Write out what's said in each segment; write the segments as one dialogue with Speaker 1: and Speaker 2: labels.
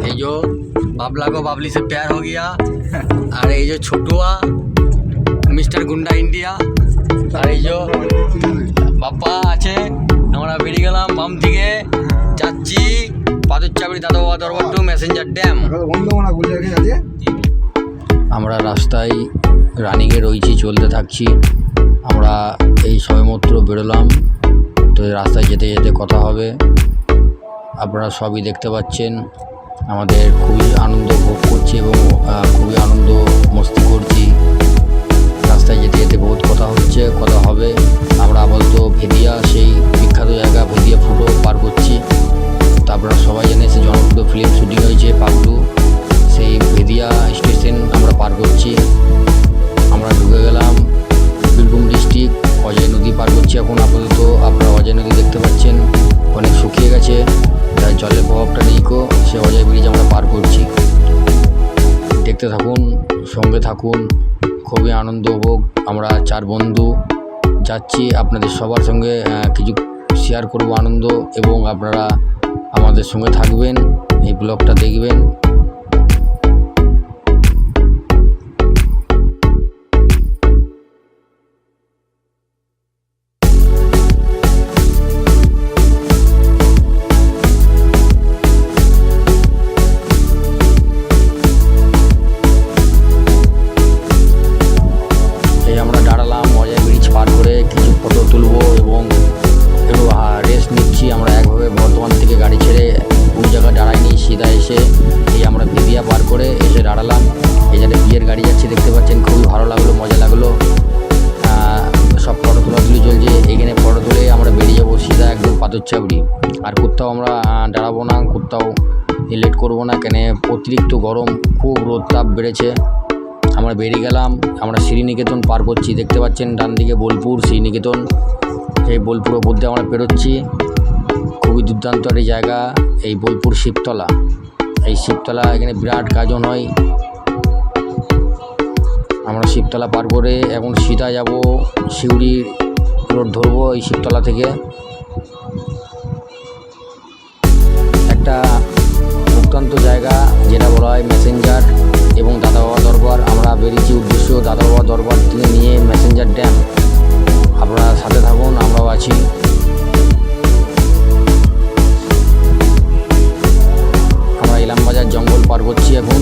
Speaker 1: ये जो बाबला को बाबली से प्यार हो गया। और ये जो छोटुआ मिस्टर गुंडा इंडिया। और ये जो বাপ্পা আছে। আমরা বেরিয়ে গেলাম বাম থেকে, যাচ্ছি পাথরচাবড়ি দাদা বাবা দরবার টু মেসেঞ্জার ড্যাম। আমরা রাস্তায় রানিংয়ে রয়েছি, চলতে থাকছি। আমরা এই সবেমাত্র বেরোলাম, তো রাস্তায় যেতে যেতে কথা হবে। আপনারা সবই দেখতে পাচ্ছেন, আমাদের খুবই আনন্দ ভোগ করছি এবং খুবই আনন্দ মস্তি করছি। রাস্তায় যেতে যেতে বহুত কথা হচ্ছে, কথা হবে। আমরা আপাতত ভেদিয়া, সেই বিখ্যাত জায়গা ভেদিয়া ফুটো পার করছি। তো আপনারা সবাই জানেন সে জনপ্রিয় ফিল্ম শুটিং হয়েছে পাগলু, সেই ভেদিয়া স্টেশন আমরা পার করছি। আমরা ঢুকে গেলাম বীরভূম ডিস্ট্রিক্ট। অজয় নদী পার করছি এখন আপাতত। আপনারা অজয় নদী দেখতে পাচ্ছেন, অনেক শুকিয়ে গেছে, তাই জলের প্রভাবটা নেই। সে অজয় ব্রিজ আমরা পার করছি। দেখতে থাকুন, সঙ্গে থাকুন, খুবই আনন্দ উপভোগ। আমরা 4 বন্ধু যাচ্ছি, আপনাদের সবার সঙ্গে কিছু শেয়ার করব আনন্দ, এবং আপনারা আমাদের সঙ্গে থাকবেন, এই ব্লগটা দেখবেন। আমরা দাঁড়ালাম অজয় ব্রিজ পার করে, কিছু ফটো তুলবো এবং একটু রেস্ট নিচ্ছি। আমরা একভাবে বর্ধমান থেকে গাড়ি ছেড়ে কোনো জায়গায় দাঁড়াইনি, সিধা এসে এই আমরা ভেদিয়া পার করে এসে দাঁড়ালাম। এই জায়গায় বিয়ের গাড়ি যাচ্ছে দেখতে পাচ্ছেন, খুবই ভালো লাগলো, মজা লাগলো। সব ফটো তোলাতুলি চলছে, এখানে ফটো তুলে আমরা বেরিয়ে যাবো সিধা একদম পাথরচাবড়ি। আর কোথাও আমরা দাঁড়াবো না, কোথাও লেট করবো না, কেন অতিরিক্ত গরম, খুব রোদ তাপ বেড়েছে। আমরা বেরিয়ে গেলাম, আমরা শ্রীনিকেতন পার করছি। দেখতে পাচ্ছেন ডান দিকে বোলপুর, শ্রীনিকেতন। এই বোলপুর ওপর দিয়ে আমরা পেরোচ্ছি। খুবই দুর্দান্ত একটি জায়গা এই বোলপুর শিবতলা। এই শিবতলা এখানে বিরাট গাজন হয়। আমরা শিবতলা পার করে এখন সিধা যাব সিউড়ি রোড ধরবো। এই শিবতলা থেকে একটা দুর্দান্ত জায়গা যেটা বলা হয় মেসেঞ্জার এবং দাদা বাবা দরবার। আমরা বেরিয়েছি উদ্দেশ্য দাদা বাবা দরবার থেকে নিয়ে মেসেঞ্জার ড্যাম। আপনারা সাথে থাকুন, আমরাও আছি। আমরা ইলামবাজার জঙ্গল পার করছি এখন।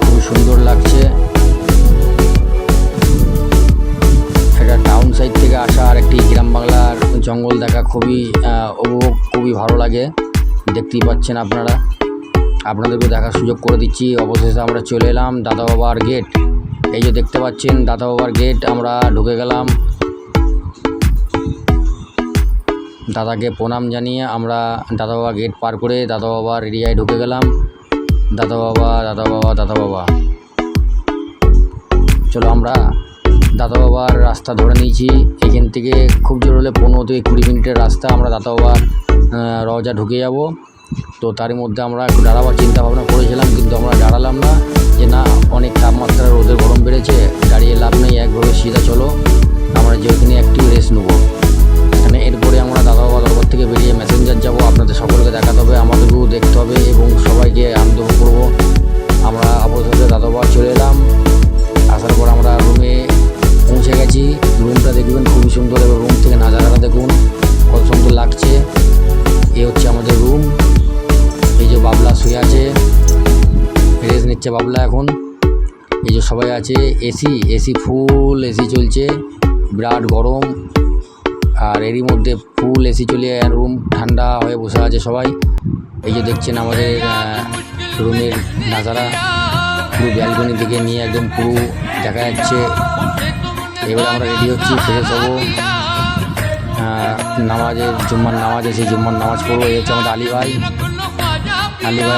Speaker 1: খুব সুন্দর লাগছে, এটা টাউন সাইড থেকে আসা আর একটি গ্রাম বাংলার জঙ্গল দেখা খুবই উপভোগ, খুবই ভালো লাগে। দেখতেই পাচ্ছেন আপনারা, আপনাদেরকে দেখার সুযোগ করে দিচ্ছি। অবশেষে আমরা চলে এলাম দাদা বাবার গেট। এই যে দেখতে পাচ্ছেন দাদা বাবার গেট, আমরা ঢুকে গেলাম। দাদাকে প্রণাম জানিয়ে আমরা দাদা বাবা গেট পার করে দাদা বাবার এরিয়ায় ঢুকে গেলাম। দাদা বাবা, দাদা বাবা, দাদা বাবা। চলো আমরা দাদা বাবার রাস্তা ধরে নিয়েছি। এখান থেকে খুব জোর হলে 15 থেকে 20 মিনিটের রাস্তা। আমরা দাদা বাবার রওজা ঢুকে যাব। তো তার মধ্যে আমরা একটু দাঁড়াবার চিন্তা ভাবনা করেছিলাম, কিন্তু আমরা দাঁড়ালাম না, যে না অনেক তাপমাত্রা, রোদের গরম বেড়েছে, দাঁড়িয়ে লাভ নেই, একভাবে সিধা চলো আমরা যেখানে একটু রেস্ট নেবো। এখানে এরপরে আমরা দাদা বাবা দরবার থেকে বেরিয়ে মেসেঞ্জার যাব। আপনাদের সকলকে দেখাতে হবে, আমাদেরকেও দেখতে হবে এবং সবাইকে আনন্দ করবো। আমরা অবশেষে দাদা বাবা চলে এলাম। আসার পর আমরা রুমে পৌঁছে গেছি। রুমটা দেখবেন খুবই সুন্দর, এবং রুম থেকে নাজারাটা দেখুন কত সুন্দর লাগছে। এ হচ্ছে আমাদের রুম। এই যে বাবলা শুয়ে আছে, রেস্ট নিচ্ছে বাবলা এখন। এই যে সবাই আছে, এসি ফুল এসি চলছে, বিরাট গরম। আর এরই মধ্যে ফুল এসি চলে রুম ঠান্ডা হয়ে বসে আছে সবাই। এই যে দেখছেন আমাদের রুমের নাজারা, পুরো ব্যালকনি থেকে নিয়ে একদম পুরো দেখা যাচ্ছে। এবার আমরা রেডি হচ্ছি, ফ্রেশ হবো, নামাজের জুম্মার নামাজ আছে, জুম্মার নামাজ পড়বো। এই হচ্ছে আমাদের আলী ভাই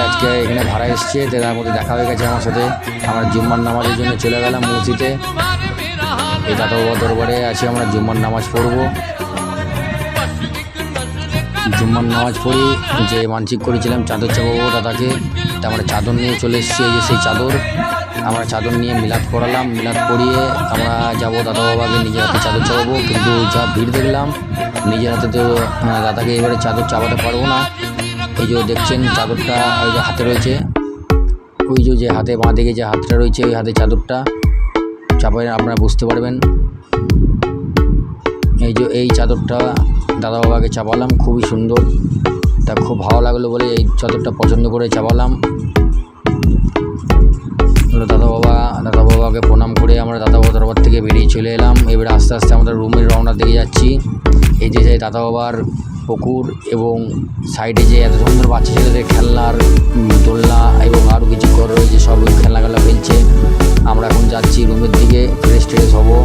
Speaker 1: আজকে এখানে ভাড়া এসছে, তার মধ্যে দেখা হয়ে গেছে আমার সাথে। আমরা জুম্মার নামাজের জন্য চলে গেলাম মসজিদে। এই দাদা বাবা দরবারে আছি, আমরা জুম্মার নামাজ পড়বো। জুম্মার নামাজ পড়ি, যে মানসিক করেছিলাম চাদর চাপাবো দাদাকে, তা আমরা চাদর নিয়ে চলে এসেছি। এই যে সেই চাদর, আমরা চাদর নিয়ে মিলাদ পড়ালাম, মিলাদ পড়িয়ে আমরা যাবো দাদা বাবাকে নিজের হাতে চাদর চাপাবো। কিন্তু যা ভিড় দেখলাম, নিজের হাতে তো দাদাকে এবারে চাদর চাপাতে পারবো না। এই যে দেখছেন চাদরটা ওই যে হাতে রয়েছে, ওই যে হাতে বাঁ দিকে যে হাতটা রয়েছে ওই হাতে চাদরটা চাপাই আপনারা বুঝতে পারবেন। এই চাদরটা দাদা বাবাকে চাপালাম, খুবই সুন্দর, তা খুব ভালো লাগলো বলে এই চাদরটা পছন্দ করে চাপালাম। দাদা বাবাকে প্রণাম করে আমরা দাদা বাবা দরবার থেকে বেরিয়ে চলে এলাম। এবারে আস্তে আস্তে আমরা রুমের রওনার দিকে যাচ্ছি। এই যে দাদা বাবার পুকুর এবং সাইডে যে এত সুন্দর বাচ্চা ছেলেদের খেলনার দোলনা এবং আরও কিছু ঘর রয়েছে, সব খেলনাগুলো ফেলছে। আমরা এখন যাচ্ছি রুমের দিকে, ফ্রেশ হবো।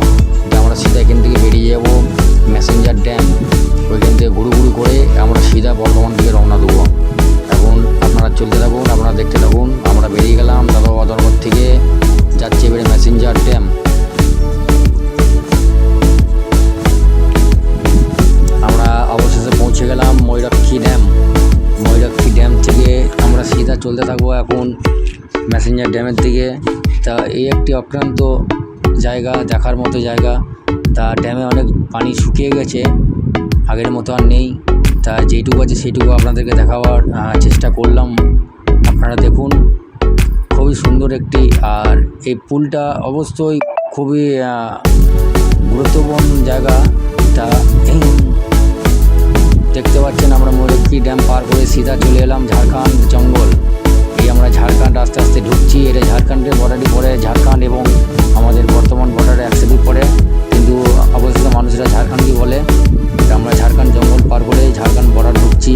Speaker 1: আমরা সিধা এখান থেকে বেরিয়ে যাব ম্যাসেঞ্জার ড্যাম, ওইখান থেকে ঘুরু করে আমরা সিধা বর্ধমান দিকে রওনা দেবো। এখন আপনারা চলতে থাকুন, আপনারা দেখতে থাকুন। আমরা বেরিয়ে গেলাম দাদা বাবা দরবার থেকে, যাচ্ছি এবারে ম্যাসেঞ্জার ড্যাম। আমরা অবশেষে পৌঁছে গেলাম ময়ূরাক্ষী ড্যাম থেকে আমরা সিধা চলতে থাকবো এখন ম্যাসেঞ্জার ড্যামের দিকে। তা এই একটি অক্লান্ত জায়গা, দেখার মতো জায়গা। তা ড্যামে অনেক পানি শুকিয়ে গেছে, আগের মতো আর নেই। তা যেইটুকু আছে সেইটুকু আপনাদেরকে দেখাবার চেষ্টা করলাম। আপনারা দেখুন, খুবই সুন্দর একটি, আর এই পুলটা অবশ্যই খুবই গুরুত্বপূর্ণ জায়গা। তা দেখতে পাচ্ছেন আমরা ময়ূরাক্ষী ড্যাম পার করে সিধা চলে এলাম ঝাড়খণ্ড জঙ্গল। এই আমরা ঝাড়খণ্ড আস্তে আস্তে ঢুকছি। এটা ঝাড়খণ্ডের বর্ডারই পড়ে, ঝাড়খণ্ড এবং আমাদের বর্তমান বর্ডারে একসাথে পড়ে, কিন্তু অবস্থিত মানুষরা ঝাড়খণ্ডই বলে। আমরা ঝাড়খণ্ড জঙ্গল পার করে ঝাড়খণ্ড বর্ডার ঢুকছি।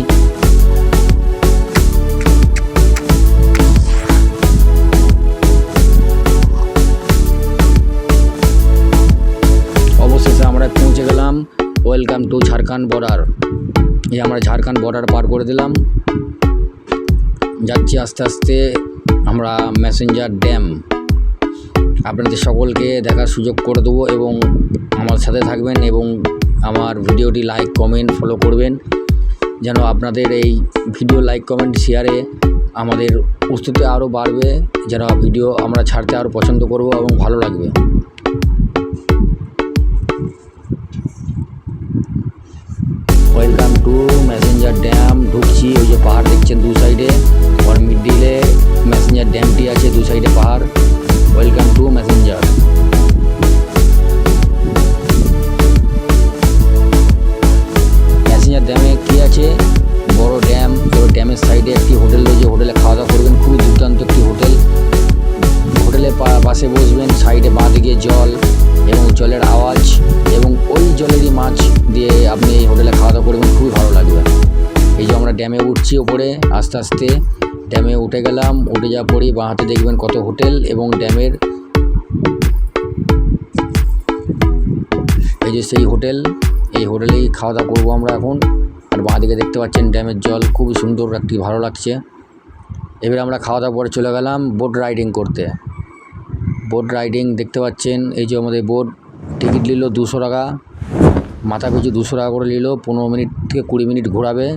Speaker 1: অবশেষে আমরা পৌঁছে গেলাম ওয়েলকাম টু ঝাড়খণ্ড বর্ডার। এই আমরা ঝাড়খণ্ড বর্ডার পার করে দিলাম, যাচ্ছি আস্তে আস্তে আমরা ম্যাসেঞ্জার ড্যাম। আপনাদের সকলকে দেখার সুযোগ করে দেবো এবং আমার সাথে থাকবেন এবং আমার ভিডিওটি লাইক কমেন্ট ফলো করবেন, যেন আপনাদের এই ভিডিও লাইক কমেন্ট শেয়ারে আমাদের উৎসাহ আরও বাড়বে, যেন ভিডিও আমরা ছাড়তে আরও পছন্দ করব এবং ভালো লাগবে। ওয়েলকাম টু ম্যাসেঞ্জার ড্যাম ঢুকছি। ওই যে পাহাড় দেখছেন দু সাইডে, আর মিডিলে ম্যাসেঞ্জার ড্যামটি আছে, দু সাইডে পাহাড়। Welcome to Massanjore. ম্যাসেঞ্জার ড্যামে কী আছে, বড় ড্যাম। এবার ড্যামের সাইডে একটি হোটেল রয়েছে, হোটেলে খাওয়া দাওয়া করবেন, খুবই দুর্দান্ত একটি হোটেল। হোটেলের পাশে বসবেন, সাইডে বাঁ দিকে জল এবং জলের আওয়াজ এবং ওই জলেরই মাছ দিয়ে আপনি এই হোটেলে খাওয়া দাওয়া করবেন, খুবই ভালো লাগবে। এই যে আমরা ড্যামে উঠছি ওপরে, আস্তে আস্তে ড্যামে উঠে গেলাম। উঠে যাওয়ার পরই বাঁ হাতে দেখবেন কত হোটেল এবং ড্যামের এই যে সেই হোটেল, এই হোটেলেই খাওয়া দাওয়া করবো আমরা এখন। আর বাঁ দিকে দেখতে পাচ্ছেন ড্যামের জল, খুবই সুন্দর একটি, ভালো লাগছে। এবারে আমরা খাওয়া দাওয়া করে চলে গেলাম বোট রাইডিং করতে। বোট রাইডিং দেখতে পাচ্ছেন, এই যে আমাদের বোট টিকিট নিল 200 টাকা, মাথা পিছু 200 টাকা করে নিল। 15 মিনিট থেকে 20 মিনিট ঘোরাবে।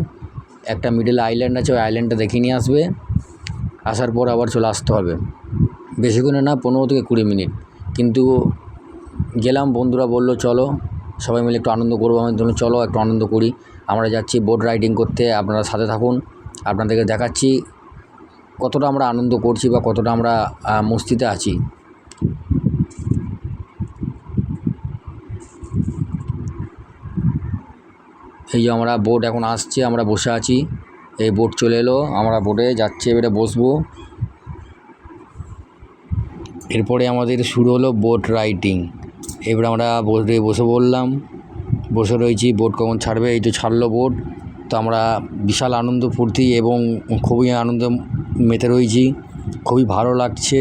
Speaker 1: একটা মিডল আইল্যান্ড আছে, ওই আইল্যান্ডটা দেখিয়ে নিয়ে আসবে। আসার পর আবার চলে আসতে হবে, বেশিক্ষণে না, 15 থেকে 20 মিনিট। কিন্তু গেলাম, বন্ধুরা বললো চলো সবাই মিলে একটু আনন্দ করবো। আমি ধরুন চলো একটু আনন্দ করি। আমরা যাচ্ছি বোট রাইডিং করতে, আপনারা সাথে থাকুন, আপনাদেরকে দেখাচ্ছি কতটা আমরা আনন্দ করছি বা কতটা আমরা মস্তিতে আছি। এই যে আমরা বোট এখন আসছে, আমরা বসে আছি, এই বোট চলে এলো, আমরা বোটে যাচ্ছি, এবারে বসবো। এরপরে আমাদের শুরু হলো বোট রাইডিং। এবারে আমরা বোটে বসে পড়লাম, বসে রয়েছি, বোট কখন ছাড়বে। এই তো ছাড়লো বোট। তো আমরা বিশাল আনন্দ ফুর্তি এবং খুবই আনন্দ মেতে রয়েছি, খুবই ভালো লাগছে।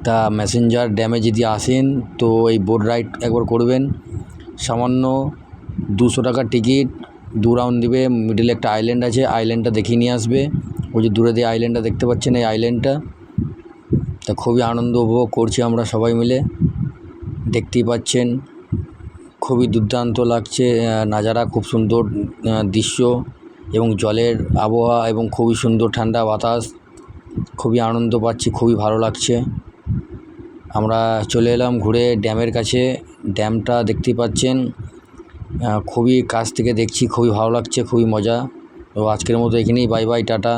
Speaker 1: তা ম্যাসেঞ্জার ড্যামে যদি আসেন তো এই বোট রাইড একবার করবেন। সামান্য 200 টাকার টিকিট, 2 রাউন্ড দিবে। মিডিলে একটা আইল্যান্ড আছে, আইল্যান্ডটা দেখিয়ে নিয়ে আসবে। ওই যে দূরে দিয়ে আইল্যান্ডটা দেখতে পাচ্ছেন, এই আইল্যান্ডটা। তা খুবই আনন্দ উপভোগ করছি আমরা সবাই মিলে, দেখতেই পাচ্ছেন, খুবই দুর্দান্ত লাগছে নাজারা, খুব সুন্দর দৃশ্য এবং জলের আবহাওয়া এবং খুবই সুন্দর ঠান্ডা বাতাস, খুবই আনন্দ পাচ্ছি, খুবই ভালো লাগছে। আমরা চলে এলাম ঘুরে ড্যামের কাছে। ড্যামটা দেখতেই পাচ্ছেন, খুবই কাছ থেকে দেখছি, খুবই ভালো লাগছে, খুবই মজা। তো আজকের মতো এখানেই, বাই বাই, টাটা।